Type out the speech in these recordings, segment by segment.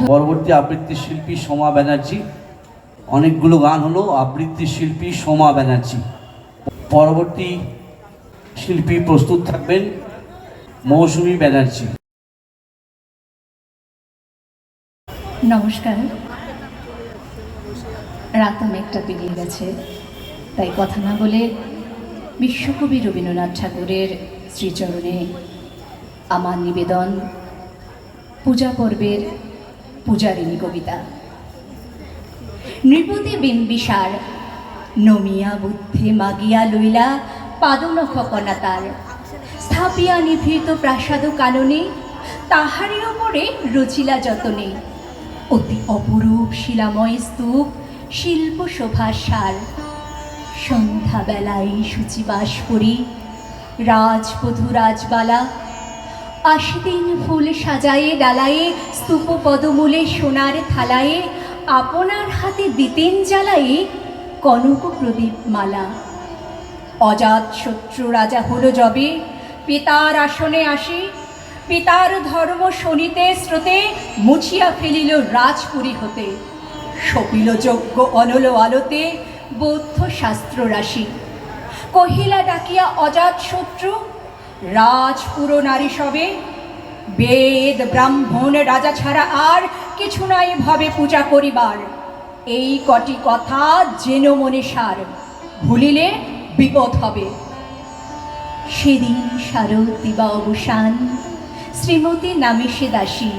পরবর্তী আবৃত্তি শিল্পী সোমা ব্যানার্জি। অনেকগুলো গান হলো। আবৃত্তি শিল্পী সোমা ব্যানার্জি। পরবর্তী শিল্পী প্রস্তুত থাকবেন মৌসুমী ব্যানার্জি। নমস্কার। রাত অনেকটা পেরিয়ে গেছে, তাই কথা না বলে বিশ্বকবি রবীন্দ্রনাথ ঠাকুরের শ্রীচরণে আমার নিবেদন পূজা পর্বের পূজারিণী কবিতা। নৃপতি বিম্বিসার নমিয়া বুদ্ধে মাগিয়া লইলা পাদনখ কণা তার, স্থাপিয়া নিভৃত প্রাসাদ কাননে, তাহারই ওপরে রচিলা যতনে, অতি অপরূপ শিলাময় স্তূপ শিল্প শোভার সার। সন্ধ্যাবেলায় সূচিবাস করি রাজবধূ রাজবালা, ৮০ দিন ফুল সাজায়ে ডালায়ে, স্তূপ পদমূলে সোনার থালায়ে, আপনার হাতে দিতেন জ্বালায়ে কনক প্রদীপ মালা। অজাত শত্রু রাজা হল যবে, পিতার আসনে আসে, পিতার ধর্ম শনিতে স্রোতে, মুছিয়া ফেলিল রাজপুরী হতে, সপিল যজ্ঞ অনল আলোতে বৌদ্ধ শাস্ত্র রাশি। কহিলা ডাকিয়া অজাত শত্রু, রাজপুর নারী সবে, বেদ ব্রাহ্মণ রাজা ছাড়া আর কিছু নাই ভাবে পূজা করিবার। এই কটি কথা যেন মনে সার, ভুলিলে বিপদ হবে। সেদিন শারদ দিবা অবসান, শ্রীমতী নামে সে দাসী,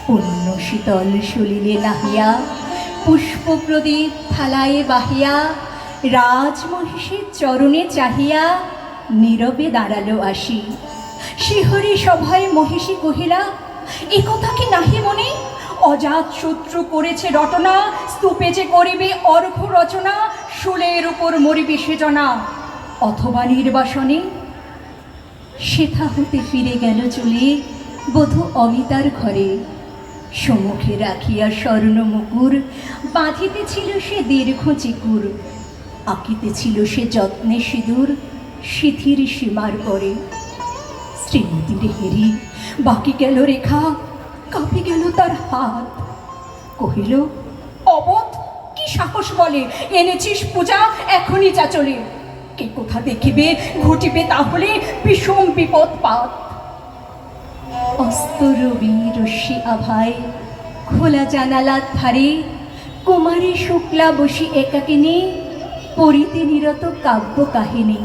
পুণ্য শীতল সলিলে নাহিয়া, পুষ্প প্রদীপ থালায়ে বাহিয়া, রাজমহিষীর চরণে চাহিয়া নীরবে দাঁড়ালো আসি। শিহরি সভায় মহিষী কহিলা, এ কথা কি নাহি মনে, অজাত শত্রু করেছে রটনা, স্তূপে যে করিবে অর্ঘ্য রচনা, শুলের উপর মরিবে সেজনা, অথবা নির্বাসনে। সেথা হতে ফিরে গেল চলে বধূ অমিতার ঘরে, সম্মুখে রাখিয়া স্বর্ণ মুকুর, বাঁধিতেছিল সে দীর্ঘ চিকুর, আঁকিতেছিল সে যত্নে সিঁদুর সিথির সীমার পরে। শ্রীমতীর হেরি বাকি গেল রেখা, কাঁপি গেল তার হাত, কহিল, অবধ কি সাহস বলে, এনেছিস পূজা এখনই যা চলে, কে কোথা দেখিবে ঘটিবে তাহলে বিষম বিপদ পাত। অস্ত রবি রশ্মি আভায় খোলা জানালার ধারে, কুমারী শুক্লা বসি একাকিনী, পড়িতে নিরত কাব্য কাহিনী।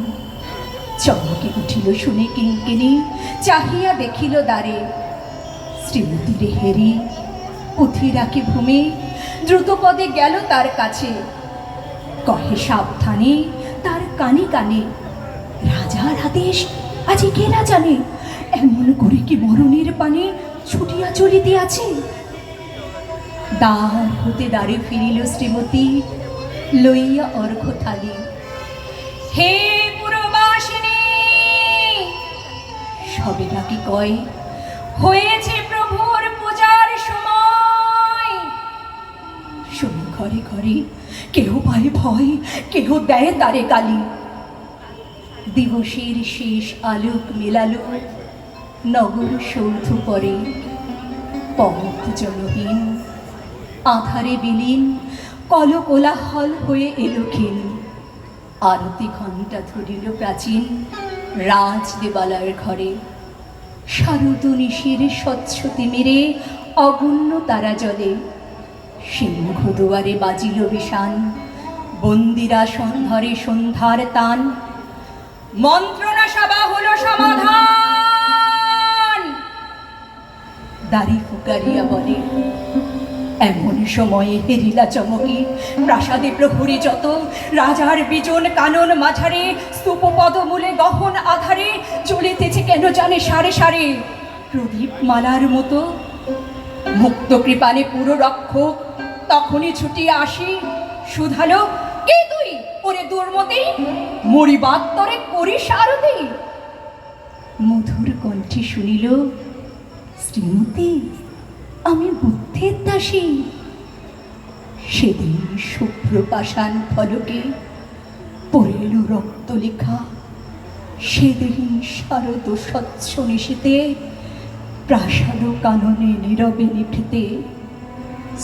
চমকে উঠিল শুনে কিঙ্কিনী, চাহিয়া দেখিল দ্বারে, শ্রীমতীর হেরি পুঁথি রাখি ভূমি, দ্রুতপদে গেল তার কাছে, কহে সাবধানে তার কানে কানে, রাজার আদেশ আজি কে না জানে, এমন করে কি মরণের পানে ছুটিয়া চলিতে আছে। দ্বার হতে দ্বারে ফিরিল শ্রীমতী, লইয়া অর্ঘ্য থালি। হে পুরবাসিনী, সবে নাকি কয়, হয়েছে প্রভুর পূজার সময়। শুনি ঘরে ঘরে কেহ পায় ভয়, কেহ দেয় তারে গালি। দিবসের শেষ আলোক মেলালো নগর সৌধ পরে, পথ জলহীন আধারে বিলীন, কল কোলাহল হয়ে এলো ক্ষীণ। আরতি ঘণ্টা ধরিল প্রাচীন রাজ দেবালয়ের ঘরে, শারদ নিশির স্বচ্ছ তিমিরে অগণ্য তারা জলে, সিংহ দুয়ারে বাজিল বিষান, বন্দিরা সন্ধ্যারে সন্ধ্যার তান, মন্ত্রণা সভা হলো সমাধান। দাড়ি ফুকারিয়া বলে, এমন সময়ে হেরিলা চমকি প্রাসাদে প্রহরী যত, রাজার বিজন কানন মাঝারে, স্তূপ পদমূলে গহন আধারে চলিতেছে কেন জানে সারে সারে প্রদীপ মালার মতো। মুক্ত কৃপানে পুরো রক্ষক তখনই ছুটিয়া আসি, শুধালো, কে তুই ওরে দুর্মতি, মরিবাদ তরে করিস আরতি। মধুর কণ্ঠে শুনিল, শ্রীমতী আমি বুদ্ধের দাসী। সেদিন শুভ্র পাষাণ ফলকে পড়িল রক্ত লেখা, সেদিন শারদ স্বচ্ছ নিশীতে প্রাসাদ কাননে নীরবে নিভৃতে,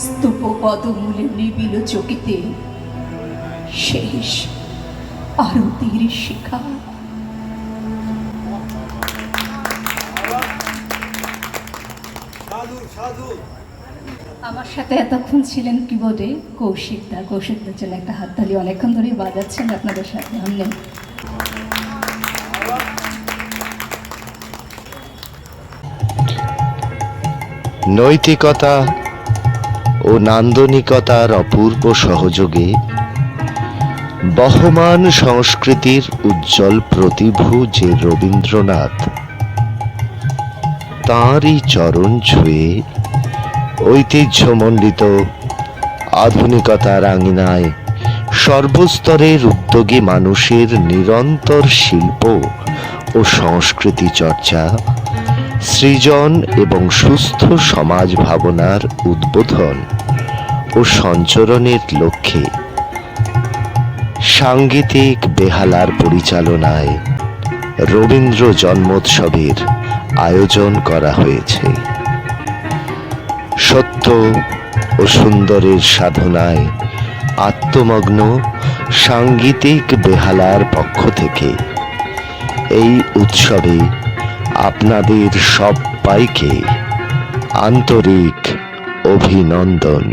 স্তূপ পদমূলে নিবিল চকিতে শেষ আরতির শিখা। আমার সাথে এতক্ষণ ছিলেন কিবোর্ডে কৌশিকদা। কৌশিকদার জন্য একটা হাততালি, অনেকক্ষণ ধরেই বাজাচ্ছেন আপনাদের সাথে। ধন্যবাদ। নৈতিকতা ও নান্দনিকতার অপূর্ব সহযোগে বহমান সংস্কৃতির উজ্জ্বল প্রতিভু যে রবীন্দ্রনাথ, তাঁরই চরণ ছুঁয়ে ঐতিহ্যমণ্ডিত আধুনিকতার আঙিনায় সর্বস্তরের উদ্যোগী মানুষের নিরন্তর শিল্প ও সংস্কৃতি চর্চা, সৃজন এবং সুস্থ সমাজ ভাবনার উদ্বোধন ও সঞ্চরণের লক্ষ্যে সাংগীতিক বেহালার পরিচালনায় রবীন্দ্র জন্মোৎসবের আয়োজন করা হয়েছে। সত্য ও সুন্দরের সাধনায় আত্মমগ্ন সাংগীতিক বেহালার পক্ষ থেকে এই উৎসবে আপনাদের সবাইকে আন্তরিক অভিনন্দন।